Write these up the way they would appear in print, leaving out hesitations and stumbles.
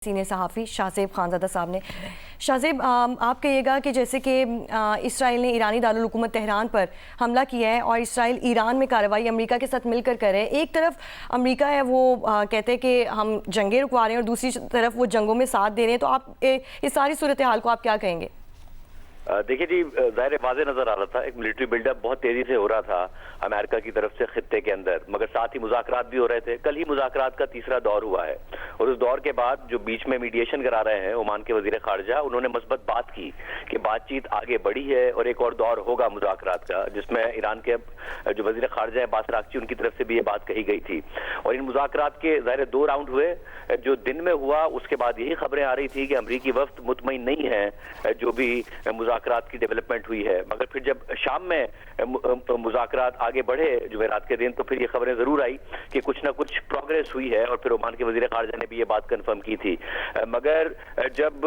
Senior सहाफ़ी शाहज़ेब खानज़ादा साहब ने। शाहज़ेब, आप कहिएगा कि जैसे कि इसराइल ने ईरानी दारुल हुकूमत तेहरान पर हमला किया है और इसराइल ईरान में कार्रवाई अमेरिका के साथ मिलकर कर रहे हैं। एक तरफ अमेरिका है वो कहते हैं कि हम जंगें रुकवा रहे हैं और दूसरी तरफ वो जंगों में साथ दे रहे हैं, तो आप इस सारी सूरत हाल को आप क्या कहेंगे? देखिए जी, ज़ाहिर वाज़े नज़र आ रहा था एक मिलिट्री बिल्डअप बहुत तेज़ी से हो रहा था अमेरिका की तरफ से खित्ते के अंदर, मगर साथ ही मुज़ाकरात भी हो रहे थे। कल ही मुज़ाकरात का तीसरा दौर हुआ है और उस दौर के बाद जो बीच में मीडिएशन करा रहे हैं ओमान के वज़ीर ख़ारजा, उन्होंने मस्बत बात की कि बातचीत आगे बढ़ी है और एक और दौर होगा मुज़ाकरात का, जिसमें ईरान के जो वज़ीर ख़ारजा है बासर आक़ची, उनकी तरफ से भी ये बात कही गई थी। और इन मुज़ाकरात के ज़ाहिर 2 राउंड हुए। जो दिन में हुआ उसके बाद यही खबरें आ रही थी कि अमरीकी वफ़द मुतमईन नहीं है जो भी मुज़ाकरात की डेवलपमेंट हुई है, मगर फिर जब शाम में मुज़ाकरात आगे बढ़े जुमेरात के दिन, तो फिर ये खबरें ज़रूर आई कि कुछ ना कुछ प्रोग्रेस हुई है और फिर ओमान के वज़ीर ख़ारजा ने भी ये बात कन्फर्म की थी। मगर जब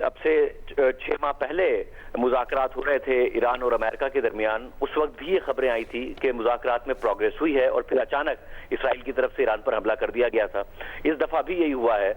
अब से 6 माह पहले मुज़ाकरात हो रहे थे ईरान और अमेरिका के दरमियान, उस वक्त भी ये खबरें आई थी कि मुज़ाकरात में प्रोग्रेस हुई है और फिर अचानक इसराइल की तरफ से ईरान पर हमला कर दिया गया था। इस दफ़ा भी यही हुआ है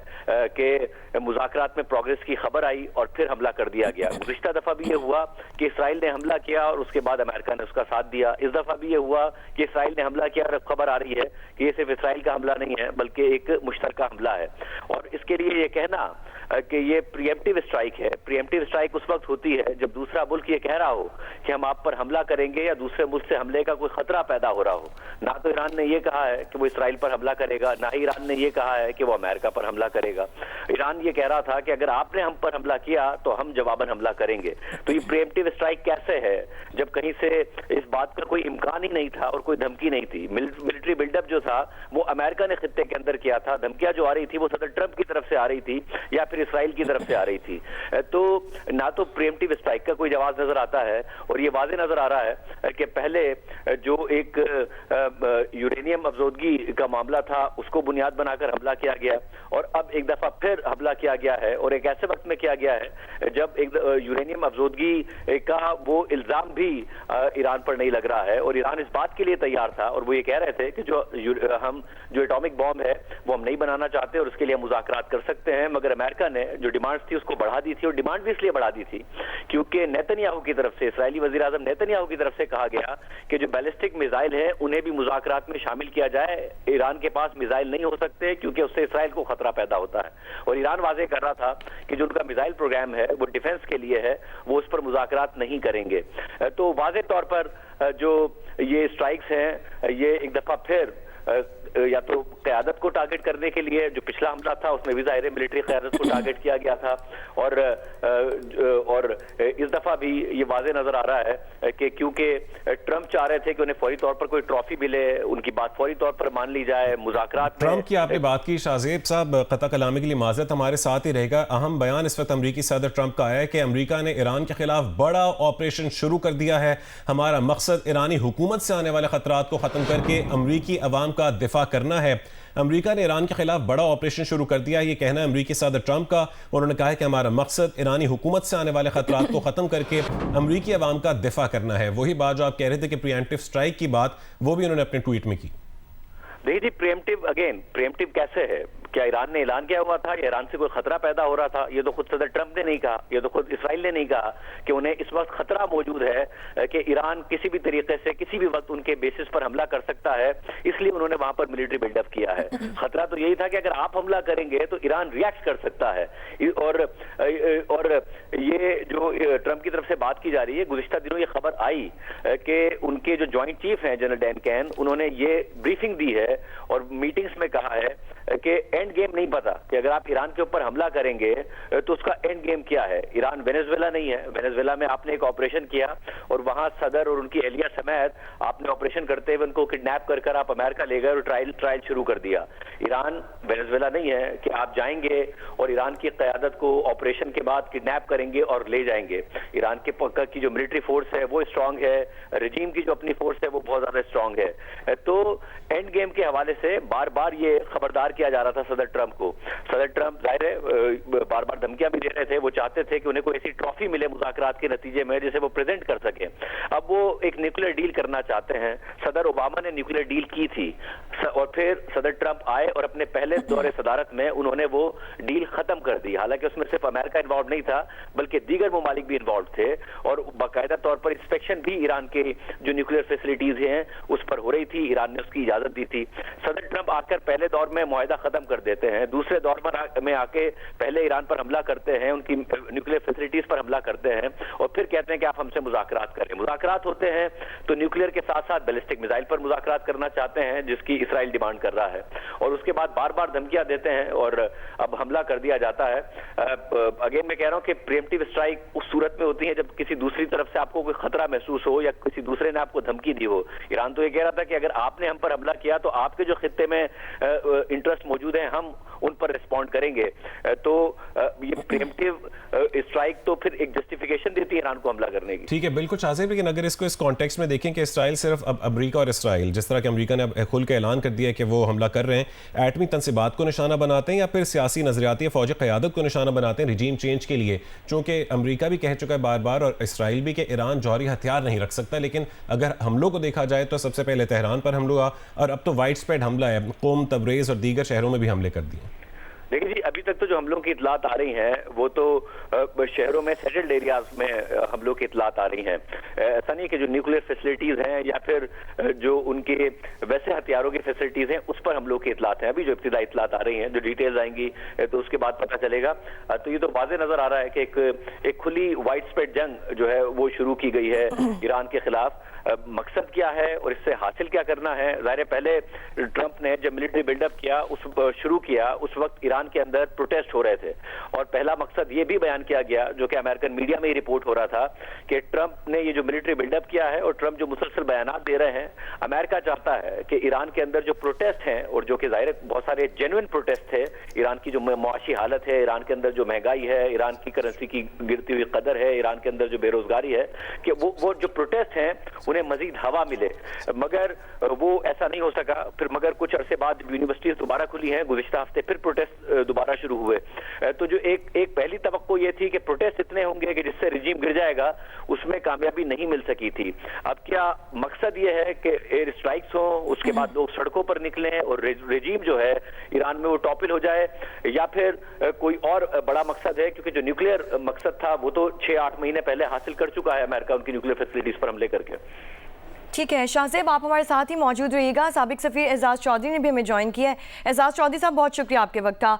कि मुज़ाकरात में प्रोग्रेस की खबर आई और फिर हमला कर दिया गया। गुज़िश्ता दफ़ा भी ये हुआ कि इसराइल ने हमला किया और उसके बाद अमेरिका ने उसका साथ दिया। इस दफ़ा भी ये हुआ कि इसराइल ने हमला किया और अब खबर आ रही है कि ये सिर्फ इसराइल का हमला नहीं है बल्कि एक मुश्तरका हमला है। और इसके लिए ये कहना कि ये प्रीएम्प्टिव स्ट्राइक है, प्रीएम्प्टिव स्ट्राइक उस वक्त होती है जब दूसरा मुल्क ये कह रहा हो कि हम आप पर हमला करेंगे या दूसरे मुल्क से हमले का कोई खतरा पैदा हो रहा हो। ना तो ईरान ने ये कहा है कि वो इसराइल पर हमला करेगा, ना ही ईरान ने ये कहा है कि वो अमेरिका पर हमला करेगा। ईरान ये कह रहा था कि अगर आपने हम पर हमला किया तो हम जवाबन हमला करेंगे। तो ये प्रीएम्प्टिव स्ट्राइक कैसे है जब कहीं से इस बात का कोई इम्कान ही नहीं था और कोई धमकी नहीं थी। मिलिट्री बिल्डअप जो था वो अमेरिका ने खित्ते के अंदर किया था, धमकियां जो आ रही थी वो सदर ट्रंप की तरफ से आ रही थी या फिर इसराइल की तरफ से आ रही थी। तो ना तो प्रीएम्प्टिव स्ट्राइक का कोई जवाब नजर आता है और ये वाज़े नजर आ रहा है कि पहले जो एक यूरेनियम अफजोदगी का मामला था उसको बुनियाद बनाकर हमला किया गया और अब एक दफा फिर हमला किया गया है और एक ऐसे वक्त में किया गया है जब एक यूरेनियम अफजोदगी का वो इल्जाम भी ईरान पर नहीं लग रहा है और ईरान इस बात के लिए तैयार था और वो ये कह रहे थे कि जो एटॉमिक बॉम्ब है वो हम नहीं बनाना चाहते और उसके लिए मुज़ाकरात कर सकते हैं। मगर अमेरिका ने जो डिमांड्स थी उसको बढ़ा दी थी और डिमांड भी इसलिए बढ़ा दी थी क्योंकि नेतन्याहू की तरफ से, इसराइली वज़ीर आज़म नेतन्याहू की तरफ से कहा गया कि जो बैलिस्टिक मिसाइल है उन्हें भी मुज़ाकरात में शामिल किया जाए। ईरान के पास मिसाइल नहीं हो सकते क्योंकि उससे इसराइल को खतरा पैदा होता है और ईरान वाज़े कर रहा था कि जो उनका मिसाइल प्रोग्राम है वो डिफेंस के लिए है, वो उस पर मुज़ाकरात नहीं करेंगे। तो वाज़े तौर पर जो ये स्ट्राइक्स हैं ये एक दफा फिर या तो क़यादत को टारगेट करने के लिए, जो पिछला हमला था उसमें भी ज़ाहिर मिलिट्री क़यादत को टारगेट किया गया था और इस दफ़ा भी ये वाज़े नज़र आ रहा है कि क्योंकि ट्रंप चाह रहे थे कि उन्हें फौरी तौर पर कोई ट्रॉफी मिले, उनकी बात फौरी तौर पर मान ली जाए। मुज़ाकरात ट्रंप की आपने बात की शाहज़ेब साहब, क़ता कलामी के लिए माज़रत, हमारे साथ ही रहेगा। अहम बयान इस वक्त अमरीकी सदर ट्रंप का आया है कि अमरीका ने ईरान के खिलाफ बड़ा ऑपरेशन शुरू कर दिया है। हमारा मकसद ईरानी हुकूमत से आने वाले खतरात को ख़त्म करके अमरीकी अवाम का दिफा करना है। अमेरिका ने ईरान के खिलाफ बड़ा ऑपरेशन शुरू कर दिया है, ये कहना है अमरीकी सदर ट्रंप का। उन्होंने कहा है कि हमारा मकसद ईरानी हुकूमत से आने वाले खतरात को ख़त्म करके अमरीकी अवाम का दिफा करना है। वही बात जो आप कह रहे थे कि प्रीएम्प्टिव स्ट्राइक की बात, वो भी उन्होंने अपने ट्वीट में की। देखिए जी, प्रीएम्प्टिव कैसे है? क्या ईरान ने ऐलान किया हुआ था या ईरान से कोई खतरा पैदा हो रहा था? ये तो खुद सदर ट्रंप ने नहीं कहा, ये तो खुद इसराइल ने नहीं कहा कि उन्हें इस वक्त खतरा मौजूद है कि ईरान किसी भी तरीके से किसी भी वक्त उनके बेसिस पर हमला कर सकता है, इसलिए उन्होंने वहां पर मिलिट्री बिल्डअप किया है। खतरा तो यही था कि अगर आप हमला करेंगे तो ईरान रिएक्ट कर सकता है। और ये जो ट्रंप की तरफ से बात की जा रही है, गुज़िश्ता दिनों ये खबर आई कि उनके जो ज्वाइंट चीफ हैं जनरल डैन कैन, उन्होंने ये ब्रीफिंग दी है और मीटिंग्स में कहा है कि एंड गेम नहीं पता कि अगर आप ईरान के ऊपर हमला करेंगे तो उसका एंड गेम क्या है। ईरान वेनेजुएला नहीं है, वेनेजुएला में आपने एक ऑपरेशन किया और वहां सदर और उनकी एहलिया समेत आपने ऑपरेशन करते हुए उनको किडनैप कर आप अमेरिका ले गए और ट्रायल शुरू कर दिया। ईरान वेनेजुएला नहीं है कि आप जाएंगे और ईरान की क़यादत को ऑपरेशन के बाद किडनैप करेंगे और ले जाएंगे। ईरान के की जो मिलिट्री फोर्स है वो स्ट्रांग है, रजीम की जो अपनी फोर्स है वो बहुत ज्यादा स्ट्रांग है। तो एंड गेम के हवाले से बार बार ये खबरदार किया जा रहा था सदर ट्रंप को। सदर ट्रंप जाहिर है बार बार धमकियां भी दे रहे थे, वो चाहते थे कि उन्हें कोई ऐसी ट्रॉफी मिले मुज़ाकरात के नतीजे में जिसे वो प्रेजेंट कर सके। अब वो एक न्यूक्लियर डील करना चाहते हैं। सदर ओबामा ने न्यूक्लियर डील की थी और फिर सदर ट्रंप आए और अपने पहले दौरे सदारत में उन्होंने वो डील खत्म कर दी। हालांकि उसमें सिर्फ अमेरिका इन्वॉल्व नहीं था बल्कि दीगर ममालिक भी इन्वॉल्व थे और बाकायदा तौर पर इंस्पेक्शन भी ईरान के जो न्यूक्लियर फैसिलिटीज हैं उस पर हो रही थी। ईरान ने उसकी इजाजत दी थी। सदर ट्रंप आकर पहले दौर में मुआहदा खत्म कर देते हैं, दूसरे दौर में आके पहले ईरान पर हमला करते हैं, उनकी न्यूक्लियर फैसिलिटीज पर हमला करते हैं और फिर कहते हैं कि आप हमसे मुज़ाकरात करें। मुज़ाकरात होते हैं तो न्यूक्लियर के साथ साथ बैलिस्टिक मिसाइल पर मुज़ाकरात करना चाहते हैं जिसकी इसराइल डिमांड कर रहा है और उसके बाद बार बार धमकियां देते हैं और अब हमला कर दिया जाता है। अगेन मैं कह रहा हूं कि प्रीएम्प्टिव स्ट्राइक उस सूरत में होती है जब किसी दूसरी तरफ से आपको कोई खतरा महसूस हो या किसी दूसरे ने आपको धमकी दी हो। ईरान तो ये कह रहा था कि अगर आपने हम पर हमला किया तो आपके जो खित्ते में इंटरेस्ट मौजूद है हम उन पर रिस्पॉन्ड करेंगे। तो ये प्रीएम्प्टिव स्ट्राइक तो फिर एक जस्टिफिकेशन देती है ईरान को हमला करने की। ठीक है, बिल्कुल शाज़ेब, लेकिन अगर इसको इस कॉन्टेक्स्ट में देखें कि इसराइल सिर्फ अब अमेरिका और इसराइल, जिस तरह कि अमेरिका ने अब खुल के ऐलान कर दिया है कि वो हमला कर रहे हैं, एटमी तनसीबात को निशाना बनाते हैं या फिर सियासी नजरियाती फौजी क़यादत को निशाना बनाते हैं रिजीम चेंज के लिए? चूँकि अमेरिका भी कह चुका है बार बार और इसराइल भी कि ईरान जौहरी हथियार नहीं रख सकता, लेकिन अगर हमलों को देखा जाए तो सबसे पहले तेहरान पर हमला हुआ और अब तो वाइड स्प्रेड हमला है, कोम, तबरेज़ और दीगर शहरों में भी हमले कर दिए। देखिए जी, अभी तक तो जो हमलों की इतलात आ रही हैं वो तो शहरों में सेटल्ड एरियाज में हमलों की इतलात आ रही हैं। ऐसा नहीं कि जो न्यूक्लियर फैसिलिटीज हैं या फिर जो उनके वैसे हथियारों की फैसिलिटीज हैं उस पर हमलों की इतलात हैं। अभी जो इब्तिदाई इतलात आ रही हैं, जो डिटेल्स आएंगी तो उसके बाद पता चलेगा। तो ये तो वाज़ेह नजर आ रहा है कि एक खुली वाइड स्प्रेड जंग जो है वो शुरू की गई है ईरान के खिलाफ। मकसद क्या है और इससे हासिल क्या करना है? ज़ाहिर पहले ट्रंप ने जब मिलिट्री बिल्डअप किया शुरू किया उस वक्त ईरान के अंदर प्रोटेस्ट हो रहे थे और पहला मकसद ये भी बयान किया गया जो कि अमेरिकन मीडिया में ही रिपोर्ट हो रहा था कि ट्रंप ने ये जो मिलिट्री बिल्डअप किया है और ट्रंप जो मुसलसल बयानात दे रहे हैं, अमेरिका चाहता है कि ईरान के अंदर जो प्रोटेस्ट हैं और जो कि ज़ाहिर बहुत सारे जेन्युइन प्रोटेस्ट थे, ईरान की जो मुआशी हालत है, ईरान के अंदर जो महंगाई है, ईरान की करेंसी की गिरती हुई कदर है, ईरान के अंदर जो बेरोजगारी है, कि वो जो प्रोटेस्ट हैं उन्हें मजीद हवा मिले। मगर वो ऐसा नहीं हो सका। फिर मगर कुछ अरसे बाद यूनिवर्सिटीज दोबारा खुली हैं, गुज़िश्ता हफ्ते फिर प्रोटेस्ट दोबारा शुरू हुए। तो जो एक पहली तवक्को ये थी कि प्रोटेस्ट इतने होंगे कि जिससे रिजीम गिर जाएगा, उसमें कामयाबी नहीं मिल सकी थी। अब क्या मकसद ये है कि एयर स्ट्राइक्स हो, उसके बाद लोग सड़कों पर निकलें और रिजीम जो है ईरान में वो टॉपिल हो जाए, या फिर कोई और बड़ा मकसद है? क्योंकि जो न्यूक्लियर मकसद था वो तो 6-8 महीने पहले हासिल कर चुका है अमेरिका उनकी न्यूक्लियर फैसिलिटीज पर हमले करके। ठीक है शाहज़ेब, आप हमारे साथ ही मौजूद रहिएगा। साबिक सफ़ीर एजाज चौधरी ने भी हमें ज्वाइन किया है। एजाज चौधरी साहब, बहुत शुक्रिया आपके वक्त का।